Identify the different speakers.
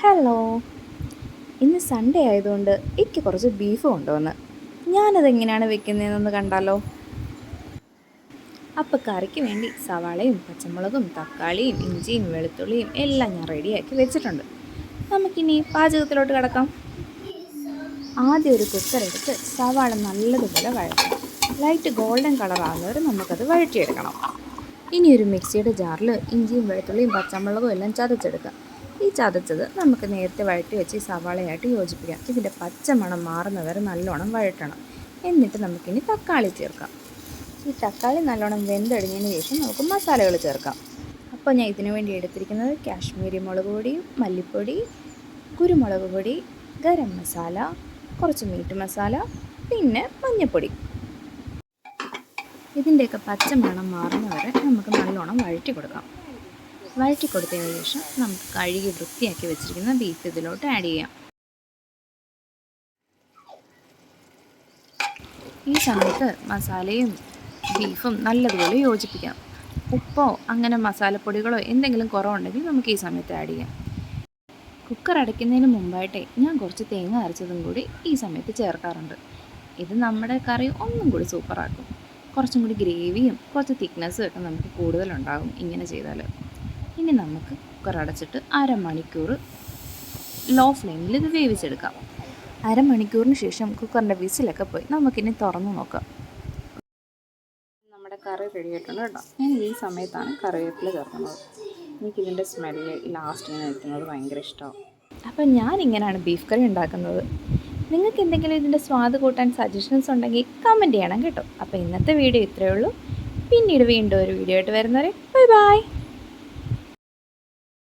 Speaker 1: Hello, ഇന്ന് Sunday ആയതുകൊണ്ട് എനിക്ക് കുറച്ച് ബീഫ് കൊണ്ടുവന്ന് ഞാനതെങ്ങനെയാണ് വെക്കുന്നതെന്നൊന്ന് കണ്ടാലോ. അപ്പോൾ കറിക്ക് വേണ്ടി സവാളയും പച്ചമുളകും തക്കാളിയും ഇഞ്ചിയും വെളുത്തുള്ളിയും എല്ലാം ഞാൻ റെഡിയാക്കി വെച്ചിട്ടുണ്ട്. നമുക്കിനി പാചകത്തിലോട്ട് കിടക്കാം. ആദ്യം ഒരു കുക്കർ എടുത്ത് സവാള നല്ലതുപോലെ വഴറ്റണം. ലൈറ്റ് ഗോൾഡൻ കളർ ആകുന്നവരെ നമുക്കത് വഴറ്റിയെടുക്കണം. ഇനി ഒരു മിക്സിയുടെ ജാറിൽ ഇഞ്ചിയും വെളുത്തുള്ളിയും പച്ചമുളകും എല്ലാം ചതച്ചെടുക്കാം. ഈ ചതച്ചത് നമുക്ക് നേരത്തെ വഴറ്റി വെച്ച് സവാളയായിട്ട് യോജിപ്പിക്കാം. ഇതിൻ്റെ പച്ച മണം മാറുന്നവരെ നല്ലോണം വഴറ്റണം. എന്നിട്ട് നമുക്കിനി തക്കാളി ചേർക്കാം. ഈ തക്കാളി നല്ലോണം വെന്തടിഞ്ഞതിന് ശേഷം നമുക്ക് മസാലകൾ ചേർക്കാം. അപ്പോൾ ഞാൻ ഇതിനു വേണ്ടി എടുത്തിരിക്കുന്നത് കാശ്മീരി മുളക് പൊടി, മല്ലിപ്പൊടി, കുരുമുളക് പൊടി, ഗരം മസാല, കുറച്ച് മീറ്റ് മസാല, പിന്നെ മഞ്ഞൾപ്പൊടി. ഇതിൻ്റെയൊക്കെ പച്ച മണം മാറുന്നവരെ നമുക്ക് നല്ലോണം വഴറ്റി കൊടുക്കാം. വഴറ്റി കൊടുത്തതിന് ശേഷം നമുക്ക് കഴുകി വൃത്തിയാക്കി വെച്ചിരിക്കുന്ന ബീഫ് ഇതിലോട്ട് ആഡ് ചെയ്യാം. ഈ സമയത്ത് മസാലയും ബീഫും നല്ലതുപോലെ യോജിപ്പിക്കാം. ഉപ്പോ അങ്ങനെ മസാലപ്പൊടികളോ എന്തെങ്കിലും കുറവുണ്ടെങ്കിൽ നമുക്ക് ഈ സമയത്ത് ആഡ് ചെയ്യാം. കുക്കർ അടയ്ക്കുന്നതിന് മുമ്പായിട്ടേ ഞാൻ കുറച്ച് തേങ്ങ അരച്ചതും കൂടി ഈ സമയത്ത് ചേർക്കാറുണ്ട്. ഇത് നമ്മുടെ കറി ഒന്നും കൂടി സൂപ്പറാക്കും. കുറച്ചും കൂടി ഗ്രേവിയും കുറച്ച് തിക്നെസ്സും ഒക്കെ നമുക്ക് കൂടുതലുണ്ടാകും ഇങ്ങനെ ചെയ്താൽ. ഇനി നമുക്ക് കുക്കർ അടച്ചിട്ട് അരമണിക്കൂർ ലോ ഫ്ലെയിമിൽ ഇത് വേവിച്ചെടുക്കാം. അരമണിക്കൂറിന് ശേഷം കുക്കറിൻ്റെ വിസിലൊക്കെ പോയി നമുക്കിനി തുറന്ന് നോക്കാം. നമ്മുടെ കറി റെഡി ആയിട്ടുണ്ട് കേട്ടോ. ഞാൻ ഈ സമയത്താണ് കറിവേപ്പില ചേർക്കുന്നത്. എനിക്കിതിൻ്റെ സ്മെല്ല് ലാസ്റ്റ് ഇങ്ങനെ നിൽക്കുന്നത് ഭയങ്കര ഇഷ്ടമാണ്. അപ്പം ഞാനിങ്ങനെയാണ് ബീഫ് കറി ഉണ്ടാക്കുന്നത്. നിങ്ങൾക്ക് എന്തെങ്കിലും ഇതിൻ്റെ സ്വാദ് കൂട്ടാൻ സജഷൻസ് ഉണ്ടെങ്കിൽ കമൻറ്റ് ചെയ്യണം കേട്ടോ. അപ്പോൾ ഇന്നത്തെ വീഡിയോ ഇത്രയേ ഉള്ളൂ. പിന്നീട് വീണ്ടും ഒരു വീഡിയോ ആയിട്ട് വരുന്നവരെ ബൈ ബൈ.